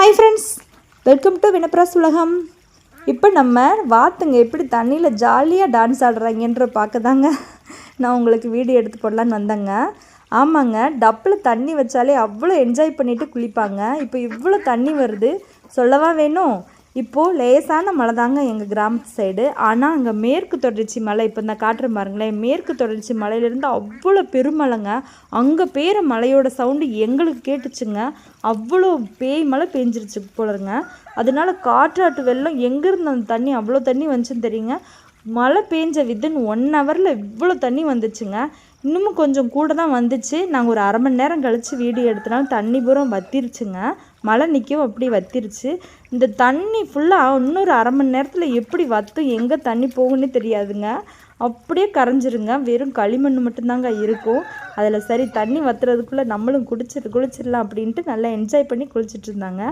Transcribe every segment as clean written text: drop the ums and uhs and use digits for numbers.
Hi friends, welcome to வினப்ராஸ் உலகம். இப்போ நம்ம வாத்துங்க எப்படி தண்ணியில் ஜாலியாக டான்ஸ் ஆடுறாங்கன்ற பார்க்க தாங்க நான் உங்களுக்கு வீடியோ எடுத்து போடலான்னு வந்தேங்க. ஆமாங்க, டப்பில் தண்ணி வச்சாலே அவ்வளோ என்ஜாய் பண்ணிவிட்டு குளிப்பாங்க. இப்போ இவ்வளோ தண்ணி வருது, சொல்லவா வேணும். இப்போது லேசான மழை தாங்க எங்கள் கிராமத்து சைடு. ஆனால் அங்கே மேற்கு தொடர்ச்சி மலை, இப்போ இந்த காட்டுற பாருங்களேன், மேற்கு தொடர்ச்சி மலையிலேருந்து அவ்வளோ பெருமழைங்க. அங்கே பெய்கிற மழையோட சவுண்டு எங்களுக்கு கேட்டுச்சுங்க. அவ்வளோ பேய் மழை பெஞ்சிருச்சு போலங்க. அதனால காற்றாட்டு வெள்ளம் எங்கேருந்து அந்த தண்ணி அவ்வளோ தண்ணி வந்துச்சுன்னு தெரியுங்க. மழை பெஞ்ச வித்தின் 1 ஹவரில் இவ்வளோ தண்ணி வந்துச்சுங்க. இன்னமும் கொஞ்சம் கூட தான் வந்துச்சு. நாங்கள் ஒரு அரை மணி நேரம் கழித்து வீடியோ எடுத்தனால தண்ணி பூரா வத்திருச்சுங்க. மழை நிற்கவும் அப்படி வத்திருச்சு. இந்த தண்ணி ஃபுல்லாக இன்னொரு அரை மணி நேரத்தில் எப்படி வற்றும், எங்கே தண்ணி போகுன்னே தெரியாதுங்க. அப்படியே கரைஞ்சிருங்க. வெறும் களிமண் மட்டும்தாங்க இருக்கும் அதில். சரி, தண்ணி வத்துறதுக்குள்ளே நம்மளும் குளிச்சிடலாம் அப்படின்ட்டு நல்லா என்ஜாய் பண்ணி குளிச்சுட்டு இருந்தாங்க.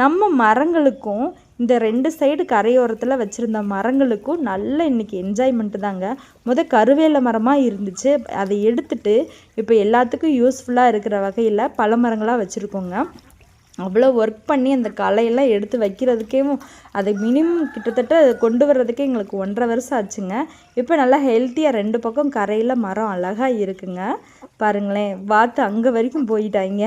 நம்ம மரங்களுக்கும் இந்த 2 சைடு கரையோரத்தில் வச்சுருந்த மரங்களுக்கும் நல்ல இன்றைக்கி என்ஜாய்மெண்ட்டு தாங்க. கருவேல மரமாக இருந்துச்சு, அதை எடுத்துட்டு இப்போ எல்லாத்துக்கும் யூஸ்ஃபுல்லாக இருக்கிற வகையில் பல மரங்களாக வச்சுருக்கோங்க. அவ்வளோ ஒர்க் பண்ணி அந்த களையெல்லாம் எடுத்து வைக்கிறதுக்கே அதை மினிமம் கிட்டத்தட்ட கொண்டு வர்றதுக்கே எங்களுக்கு 1.5 வருஷம் ஆச்சுங்க. இப்போ நல்லா ஹெல்த்தியாக 2 பக்கம் கரையில் மரம் அழகாக இருக்குங்க. பாருங்களேன், வாத்து அங்கே வரைக்கும் போயிட்டாங்க.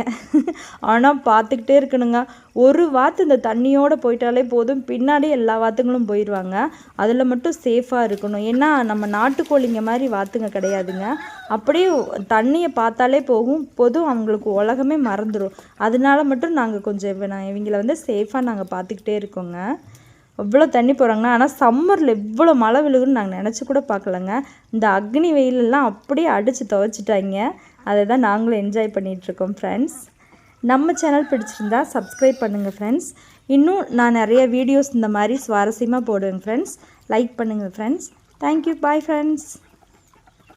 ஆனால் பார்த்துக்கிட்டே இருக்கணுங்க. ஒரு வாத்து இந்த தண்ணியோடு போயிட்டாலே போதும், பின்னாடி எல்லா வாத்துங்களும் போயிடுவாங்க. அதில் மட்டும் சேஃபாக இருக்கணும். ஏன்னா நம்ம நாட்டுக்கோழிங்க மாதிரி வாத்துங்க கிடையாதுங்க. அப்படியே தண்ணியை பார்த்தாலே போதும் அவங்களுக்கு உலகமே மறந்துடும். அதனால மட்டும் நாங்கள் கொஞ்சம் இவங்களை சேஃபாக நாங்கள் பார்த்துக்கிட்டே இருக்கோங்க. அவ்வளோ தண்ணி போகிறாங்கன்னா, ஆனால் சம்மரில் இவ்வளோ மழை விழுகுன்னு நாங்கள் நினச்சி கூட பார்க்கலங்க. இந்த அக்னி வெயிலெல்லாம் அப்படியே அடித்து துவைச்சிட்டாங்க. அதை தான் நாங்களும் என்ஜாய் பண்ணிகிட்ருக்கோம் ஃப்ரெண்ட்ஸ். நம்ம சேனல் பிடிச்சிருந்தா சப்ஸ்கிரைப் பண்ணுங்கள் ஃப்ரெண்ட்ஸ். இன்னும் நான் நிறைய வீடியோஸ் இந்த மாதிரி சுவாரஸ்யமாக போடுவேங்க ஃப்ரெண்ட்ஸ். லைக் பண்ணுங்கள் ஃப்ரெண்ட்ஸ். Thank you, bye friends.